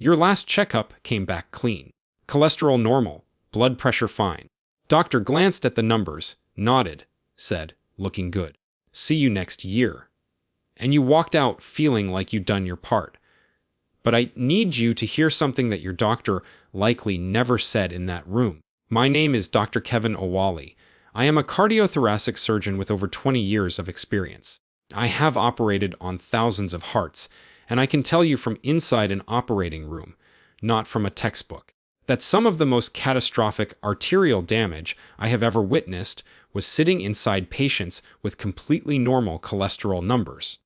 Your last checkup came back clean. Cholesterol normal, blood pressure fine. Doctor glanced at the numbers, nodded, said, looking good. See you next year. And you walked out feeling like you'd done your part. But I need you to hear something that your doctor likely never said in that room. My name is Dr. Kevin Owali. I am a cardiothoracic surgeon with over 20 years of experience. I have operated on thousands of hearts, and I can tell you from inside an operating room, not from a textbook, that some of the most catastrophic arterial damage I have ever witnessed was sitting inside patients with completely normal cholesterol numbers.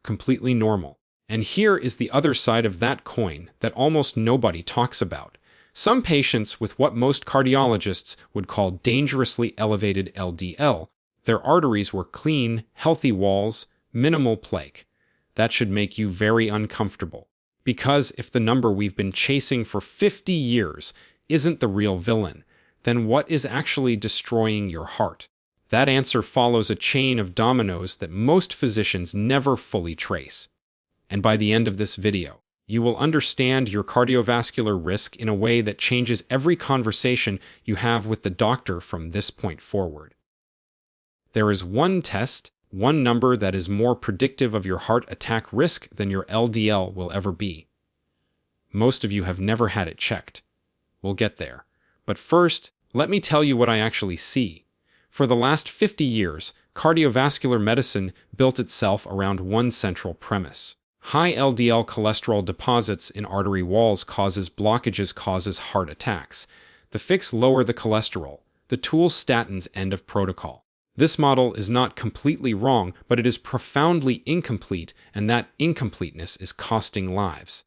Completely normal. And here is the other side of that coin that almost nobody talks about. Some patients with what most cardiologists would call dangerously elevated LDL, their arteries were clean, healthy walls, minimal plaque. That should make you very uncomfortable. Because if the number we've been chasing for 50 years isn't the real villain, then what is actually destroying your heart? That answer follows a chain of dominoes that most physicians never fully trace. And by the end of this video, you will understand your cardiovascular risk in a way that changes every conversation you have with the doctor from this point forward. There is one test, one number that is more predictive of your heart attack risk than your LDL will ever be. Most of you have never had it checked. We'll get there. But first, let me tell you what I actually see. For the last 50 years, cardiovascular medicine built itself around one central premise. High LDL cholesterol deposits in artery walls causes blockages, causes heart attacks. The fix: lower the cholesterol. The tool: statins. End of protocol. This model is not completely wrong, but it is profoundly incomplete, and that incompleteness is costing lives.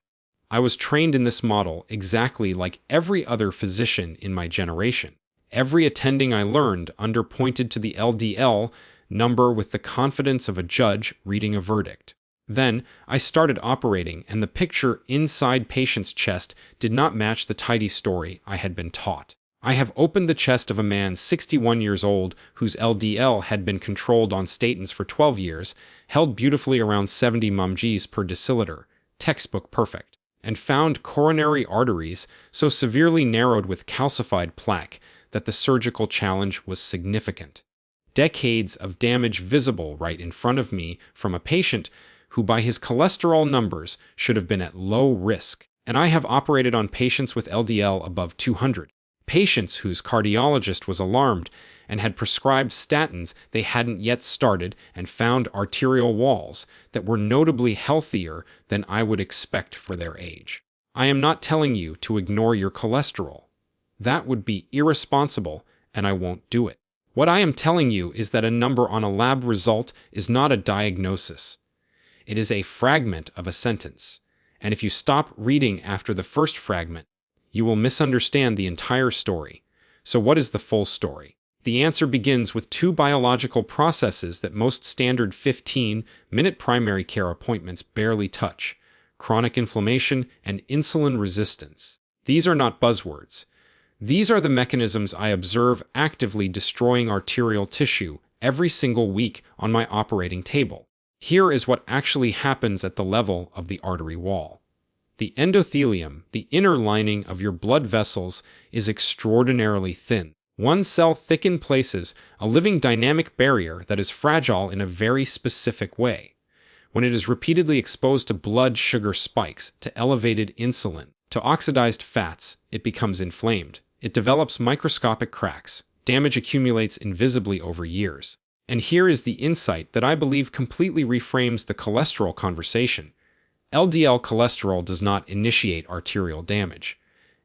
I was trained in this model exactly like every other physician in my generation. Every attending I learned underpointed to the LDL number with the confidence of a judge reading a verdict. Then, I started operating, and the picture inside patient's chest did not match the tidy story I had been taught. I have opened the chest of a man 61 years old whose LDL had been controlled on statins for 12 years, held beautifully around 70 mmHg per deciliter, textbook perfect, and found coronary arteries so severely narrowed with calcified plaque that the surgical challenge was significant. Decades of damage visible right in front of me from a patient who by his cholesterol numbers should have been at low risk, and I have operated on patients with LDL above 200, patients whose cardiologist was alarmed and had prescribed statins they hadn't yet started, and found arterial walls that were notably healthier than I would expect for their age. I am not telling you to ignore your cholesterol. That would be irresponsible, and I won't do it. What I am telling you is that a number on a lab result is not a diagnosis. It is a fragment of a sentence, and if you stop reading after the first fragment, you will misunderstand the entire story. So what is the full story? The answer begins with two biological processes that most standard 15-minute primary care appointments barely touch: chronic inflammation and insulin resistance. These are not buzzwords. These are the mechanisms I observe actively destroying arterial tissue every single week on my operating table. Here is what actually happens at the level of the artery wall. The endothelium, the inner lining of your blood vessels, is extraordinarily thin. One cell thick in places, a living dynamic barrier that is fragile in a very specific way. When it is repeatedly exposed to blood sugar spikes, to elevated insulin, to oxidized fats, it becomes inflamed. It develops microscopic cracks. Damage accumulates invisibly over years. And here is the insight that I believe completely reframes the cholesterol conversation. LDL cholesterol does not initiate arterial damage.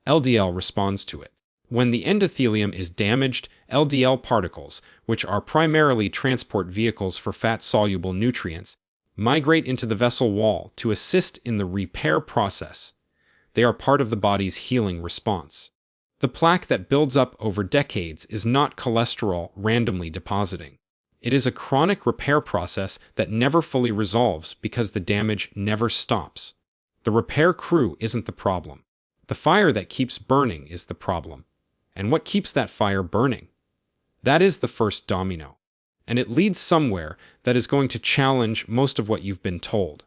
LDL responds to it. When the endothelium is damaged, LDL particles, which are primarily transport vehicles for fat-soluble nutrients, migrate into the vessel wall to assist in the repair process. They are part of the body's healing response. The plaque that builds up over decades is not cholesterol randomly depositing. It is a chronic repair process that never fully resolves because the damage never stops. The repair crew isn't the problem. The fire that keeps burning is the problem. And what keeps that fire burning? That is the first domino. And it leads somewhere that is going to challenge most of what you've been told.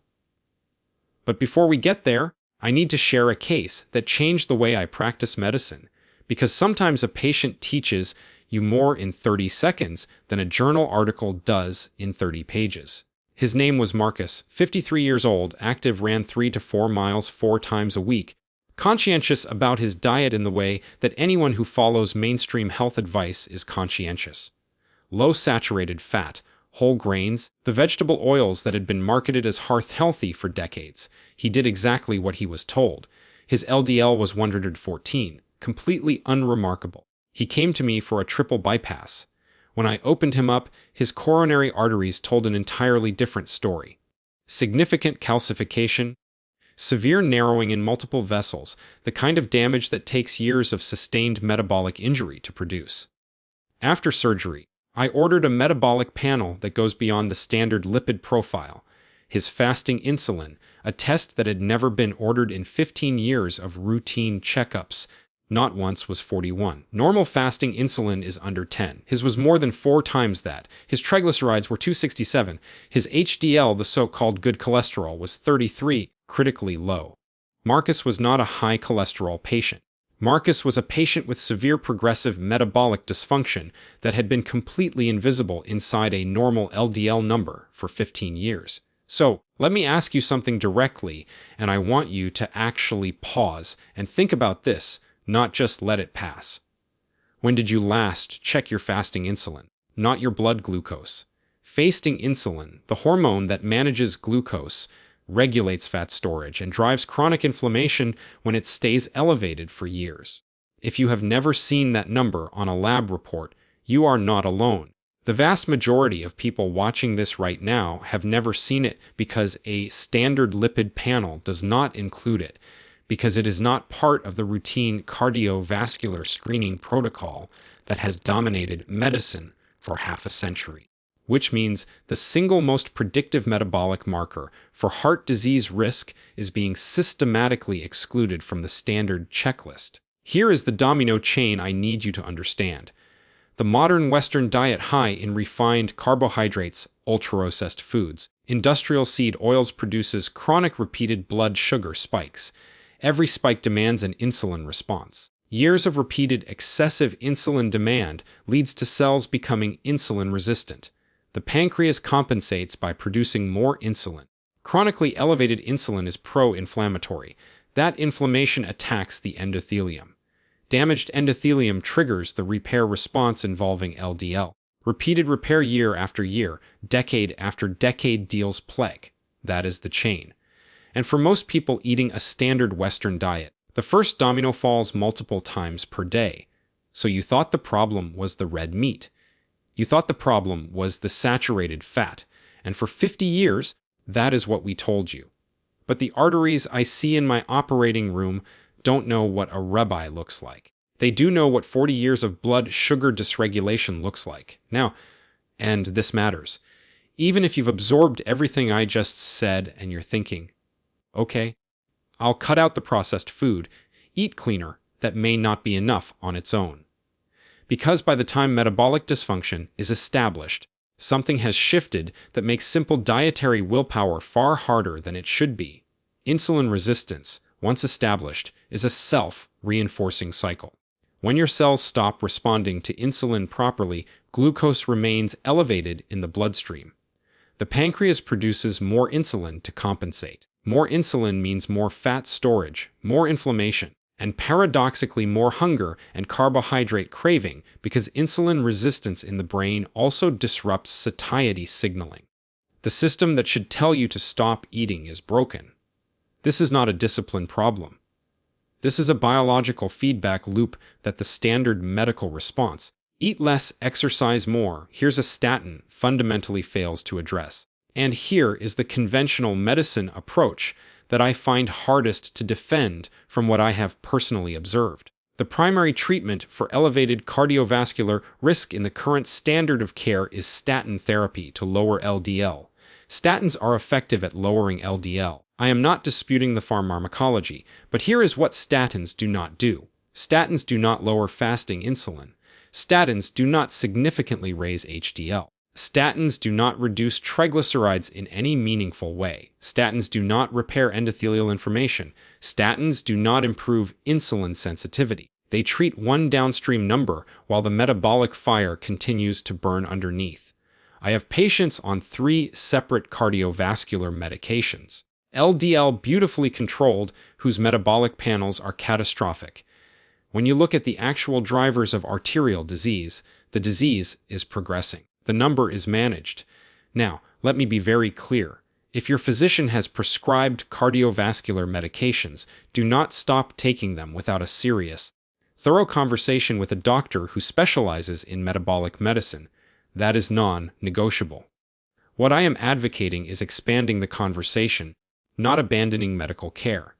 But before we get there, I need to share a case that changed the way I practice medicine, because sometimes a patient teaches you more in 30 seconds than a journal article does in 30 pages. His name was Marcus, 53 years old, active, ran 3 to 4 miles 4 times a week, conscientious about his diet in the way that anyone who follows mainstream health advice is conscientious. Low saturated fat, whole grains, the vegetable oils that had been marketed as heart healthy for decades. He did exactly what he was told. His LDL was 114, completely unremarkable. He came to me for a triple bypass. When I opened him up, his coronary arteries told an entirely different story. Significant calcification, severe narrowing in multiple vessels, the kind of damage that takes years of sustained metabolic injury to produce. After surgery, I ordered a metabolic panel that goes beyond the standard lipid profile. His fasting insulin, a test that had never been ordered in 15 years of routine checkups, not once, was 41. Normal fasting insulin is under 10. His was more than 4 times that. His triglycerides were 267. His HDL, the so-called good cholesterol, was 33, critically low. Marcus was not a high cholesterol patient. Marcus was a patient with severe progressive metabolic dysfunction that had been completely invisible inside a normal LDL number for 15 years. So, let me ask you something directly, and I want you to actually pause and think about this, not just let it pass. When did you last check your fasting insulin, not your blood glucose? Fasting insulin, the hormone that manages glucose, regulates fat storage, and drives chronic inflammation when it stays elevated for years. If you have never seen that number on a lab report, you are not alone. The vast majority of people watching this right now have never seen it because a standard lipid panel does not include it, because it is not part of the routine cardiovascular screening protocol that has dominated medicine for half a century. Which means the single most predictive metabolic marker for heart disease risk is being systematically excluded from the standard checklist. Here is the domino chain I need you to understand. The modern Western diet, high in refined carbohydrates, ultra-processed foods, industrial seed oils, produces chronic repeated blood sugar spikes. Every spike demands an insulin response. Years of repeated excessive insulin demand leads to cells becoming insulin resistant. The pancreas compensates by producing more insulin. Chronically elevated insulin is pro-inflammatory. That inflammation attacks the endothelium. Damaged endothelium triggers the repair response involving LDL. Repeated repair year after year, decade after decade deals plague. That is the chain. And for most people eating a standard Western diet, the first domino falls multiple times per day. So you thought the problem was the red meat. You thought the problem was the saturated fat, and for 50 years, that is what we told you. But the arteries I see in my operating room don't know what a rabbi looks like. They do know what 40 years of blood sugar dysregulation looks like. Now, and this matters, even if you've absorbed everything I just said and you're thinking, okay, I'll cut out the processed food, eat cleaner, that may not be enough on its own. Because by the time metabolic dysfunction is established, something has shifted that makes simple dietary willpower far harder than it should be. Insulin resistance, once established, is a self-reinforcing cycle. When your cells stop responding to insulin properly, glucose remains elevated in the bloodstream. The pancreas produces more insulin to compensate. More insulin means more fat storage, more inflammation, and paradoxically more hunger and carbohydrate craving, because insulin resistance in the brain also disrupts satiety signaling. The system that should tell you to stop eating is broken. This is not a discipline problem. This is a biological feedback loop that the standard medical response, eat less, exercise more, here's a statin, fundamentally fails to address. And here is the conventional medicine approach that I find hardest to defend from what I have personally observed. The primary treatment for elevated cardiovascular risk in the current standard of care is statin therapy to lower LDL. Statins are effective at lowering LDL. I am not disputing the pharmacology, but here is what statins do not do. Statins do not lower fasting insulin. Statins do not significantly raise HDL. Statins do not reduce triglycerides in any meaningful way. Statins do not repair endothelial inflammation. Statins do not improve insulin sensitivity. They treat one downstream number while the metabolic fire continues to burn underneath. I have patients on 3 separate cardiovascular medications. LDL beautifully controlled, whose metabolic panels are catastrophic. When you look at the actual drivers of arterial disease, the disease is progressing. The number is managed. Now, let me be very clear. If your physician has prescribed cardiovascular medications, do not stop taking them without a serious, thorough conversation with a doctor who specializes in metabolic medicine. That is non-negotiable. What I am advocating is expanding the conversation, not abandoning medical care.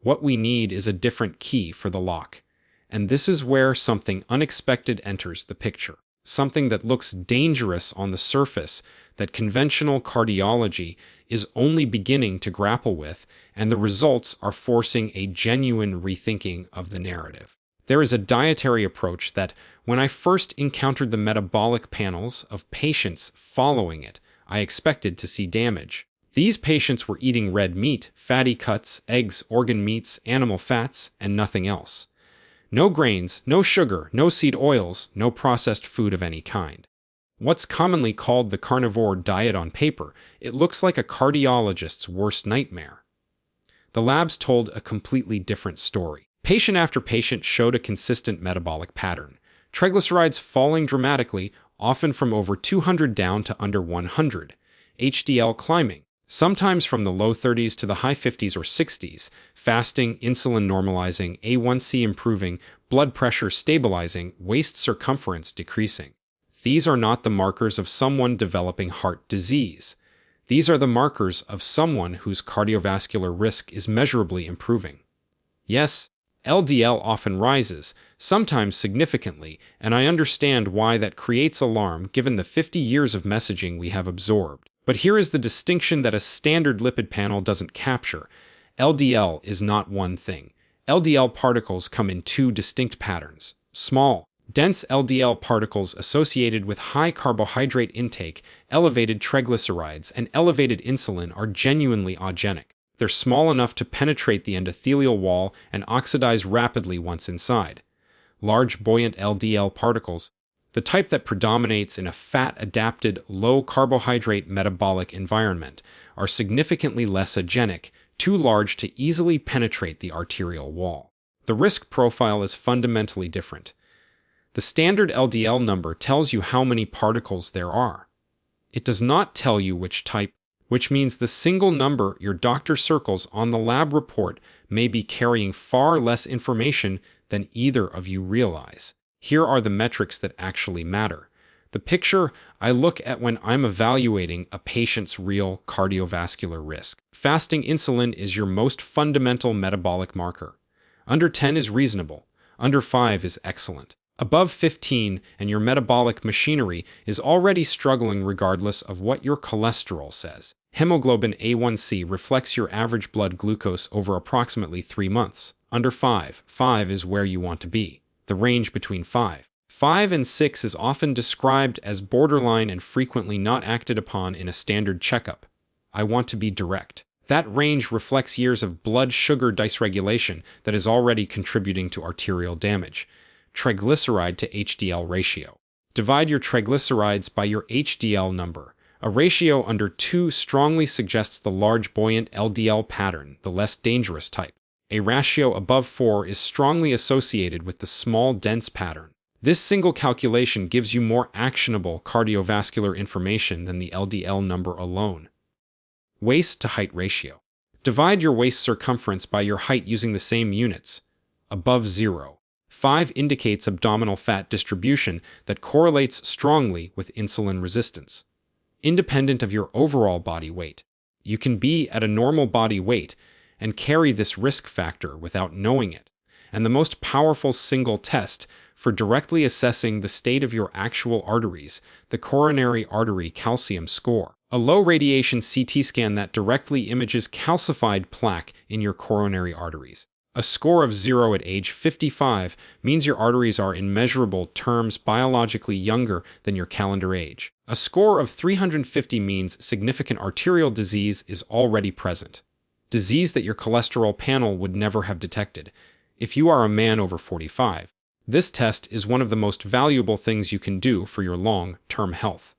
What we need is a different key for the lock. And this is where something unexpected enters the picture. Something that looks dangerous on the surface, that conventional cardiology is only beginning to grapple with, and the results are forcing a genuine rethinking of the narrative. There is a dietary approach that, when I first encountered the metabolic panels of patients following it, I expected to see damage. These patients were eating red meat, fatty cuts, eggs, organ meats, animal fats, and nothing else. No grains, no sugar, no seed oils, no processed food of any kind. What's commonly called the carnivore diet on paper, it looks like a cardiologist's worst nightmare. The labs told a completely different story. Patient after patient showed a consistent metabolic pattern. Triglycerides falling dramatically, often from over 200 down to under 100. HDL climbing, sometimes from the low 30s to the high 50s or 60s, fasting, insulin normalizing, A1C improving, blood pressure stabilizing, waist circumference decreasing. These are not the markers of someone developing heart disease. These are the markers of someone whose cardiovascular risk is measurably improving. Yes, LDL often rises, sometimes significantly, and I understand why that creates alarm given the 50 years of messaging we have absorbed. But here is the distinction that a standard lipid panel doesn't capture. LDL is not one thing. LDL particles come in 2 distinct patterns. Small, dense LDL particles associated with high carbohydrate intake, elevated triglycerides, and elevated insulin are genuinely ogenic. They're small enough to penetrate the endothelial wall and oxidize rapidly once inside. Large, buoyant LDL particles, the type that predominates in a fat-adapted, low-carbohydrate metabolic environment, are significantly less ogenic, too large to easily penetrate the arterial wall. The risk profile is fundamentally different. The standard LDL number tells you how many particles there are. It does not tell you which type, which means the single number your doctor circles on the lab report may be carrying far less information than either of you realize. Here are the metrics that actually matter. The picture I look at when I'm evaluating a patient's real cardiovascular risk. Fasting insulin is your most fundamental metabolic marker. Under 10 is reasonable. Under 5 is excellent. Above 15, and your metabolic machinery is already struggling regardless of what your cholesterol says. Hemoglobin A1C reflects your average blood glucose over approximately 3 months. Under 5 is where you want to be. The range between 5 and 6 is often described as borderline and frequently not acted upon in a standard checkup. I want to be direct. That range reflects years of blood sugar dysregulation that is already contributing to arterial damage. Triglyceride to HDL ratio. Divide your triglycerides by your HDL number. A ratio under 2 strongly suggests the large buoyant LDL pattern, the less dangerous type. A ratio above 4 is strongly associated with the small dense pattern. This single calculation gives you more actionable cardiovascular information than the LDL number alone. Waist to height ratio. Divide your waist circumference by your height using the same units. Above 0.5 indicates abdominal fat distribution that correlates strongly with insulin resistance. Independent of your overall body weight, you can be at a normal body weight and carry this risk factor without knowing it. And the most powerful single test for directly assessing the state of your actual arteries, the coronary artery calcium score, a low radiation CT scan that directly images calcified plaque in your coronary arteries. A score of 0 at age 55 means your arteries are in measurable terms biologically younger than your calendar age. A score of 350 means significant arterial disease is already present, disease that your cholesterol panel would never have detected. If you are a man over 45, this test is one of the most valuable things you can do for your long-term health.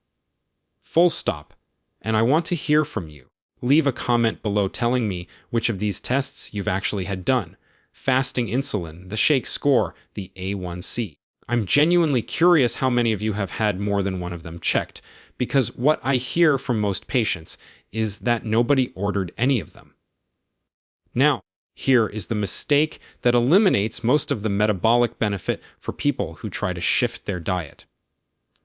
Full stop. And I want to hear from you. Leave a comment below telling me which of these tests you've actually had done. Fasting insulin, the shake score, the A1C. I'm genuinely curious how many of you have had more than one of them checked, because what I hear from most patients is that nobody ordered any of them. Now, here is the mistake that eliminates most of the metabolic benefit for people who try to shift their diet.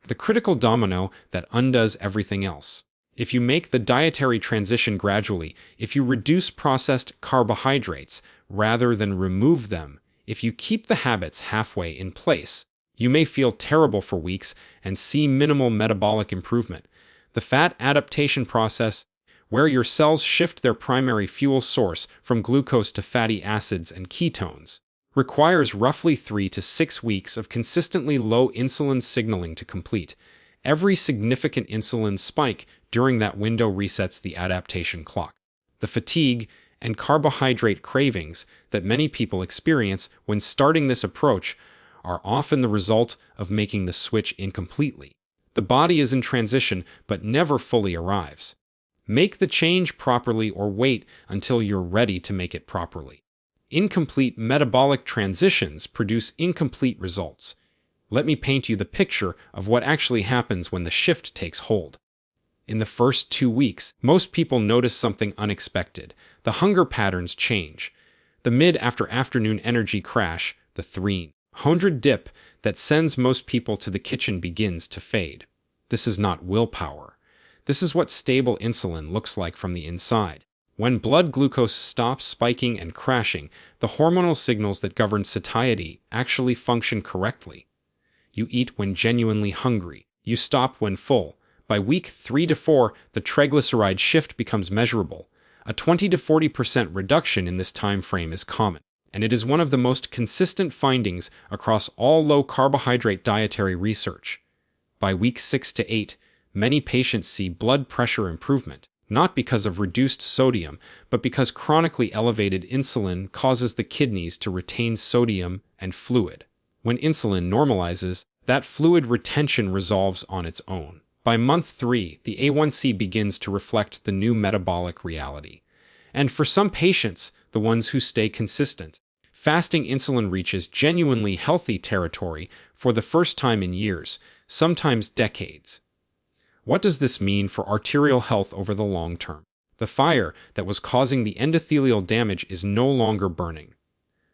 The critical domino that undoes everything else. If you make the dietary transition gradually, if you reduce processed carbohydrates rather than remove them, if you keep the habits halfway in place, you may feel terrible for weeks and see minimal metabolic improvement. The fat adaptation process, where your cells shift their primary fuel source from glucose to fatty acids and ketones, requires roughly 3 to 6 weeks of consistently low insulin signaling to complete. Every significant insulin spike during that window resets the adaptation clock. The fatigue and carbohydrate cravings that many people experience when starting this approach are often the result of making the switch incompletely. The body is in transition but never fully arrives. Make the change properly or wait until you're ready to make it properly. Incomplete metabolic transitions produce incomplete results. Let me paint you the picture of what actually happens when the shift takes hold. In the first 2 weeks, most people notice something unexpected. The hunger patterns change. The mid-afternoon energy crash, the 300 dip that sends most people to the kitchen begins to fade. This is not willpower. This is what stable insulin looks like from the inside. When blood glucose stops spiking and crashing, the hormonal signals that govern satiety actually function correctly. You eat when genuinely hungry. You stop when full. By week 3 to 4, the triglyceride shift becomes measurable. A 20 to 40% reduction in this time frame is common, and it is one of the most consistent findings across all low-carbohydrate dietary research. By week 6 to 8, many patients see blood pressure improvement, not because of reduced sodium, but because chronically elevated insulin causes the kidneys to retain sodium and fluid. When insulin normalizes, that fluid retention resolves on its own. By month 3, the A1C begins to reflect the new metabolic reality. And for some patients, the ones who stay consistent, fasting insulin reaches genuinely healthy territory for the first time in years, sometimes decades. What does this mean for arterial health over the long term? The fire that was causing the endothelial damage is no longer burning.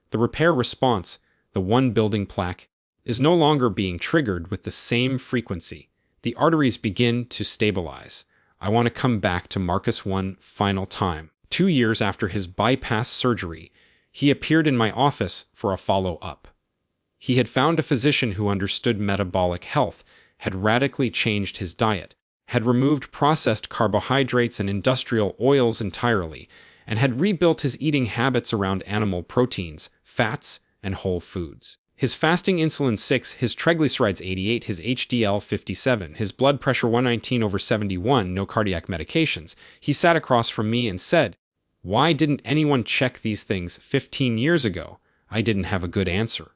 The repair response, the one building plaque, is no longer being triggered with the same frequency. The arteries begin to stabilize. I want to come back to Marcus one final time. 2 years after his bypass surgery, he appeared in my office for a follow-up. He had found a physician who understood metabolic health, had radically changed his diet, had removed processed carbohydrates and industrial oils entirely, and had rebuilt his eating habits around animal proteins, fats, and whole foods. His fasting insulin 6, his triglycerides 88, his HDL 57, his blood pressure 119/71, no cardiac medications. He sat across from me and said, "Why didn't anyone check these things 15 years ago?" I didn't have a good answer.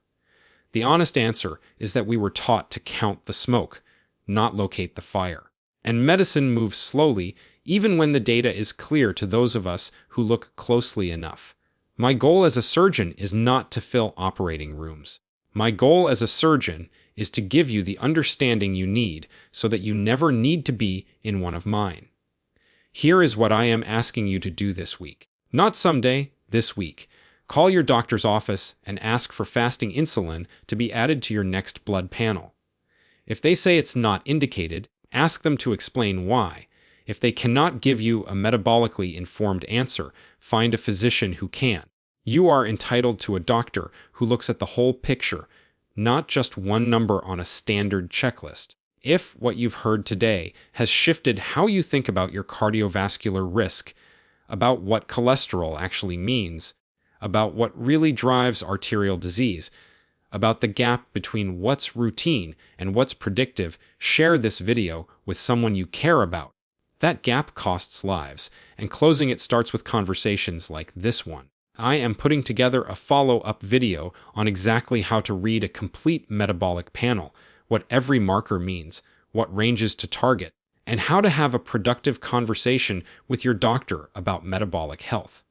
The honest answer is that we were taught to count the smoke, not locate the fire. And medicine moves slowly, even when the data is clear to those of us who look closely enough. My goal as a surgeon is not to fill operating rooms. My goal as a surgeon is to give you the understanding you need so that you never need to be in one of mine. Here is what I am asking you to do this week. Not someday, this week. Call your doctor's office and ask for fasting insulin to be added to your next blood panel. If they say it's not indicated, ask them to explain why. If they cannot give you a metabolically informed answer, find a physician who can. You are entitled to a doctor who looks at the whole picture, not just one number on a standard checklist. If what you've heard today has shifted how you think about your cardiovascular risk, about what cholesterol actually means, about what really drives arterial disease, about the gap between what's routine and what's predictive. Share this video with someone you care about. That gap costs lives, and closing it starts with conversations like this one. I am putting together a follow-up video on exactly how to read a complete metabolic panel, what every marker means, what ranges to target, and how to have a productive conversation with your doctor about metabolic health.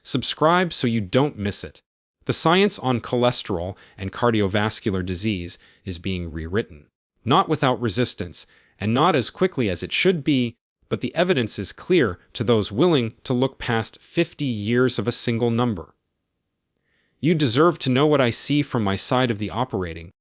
Subscribe so you don't miss it. The science on cholesterol and cardiovascular disease is being rewritten. Not without resistance, and not as quickly as it should be, but the evidence is clear to those willing to look past 50 years of a single number. You deserve to know what I see from my side of the operating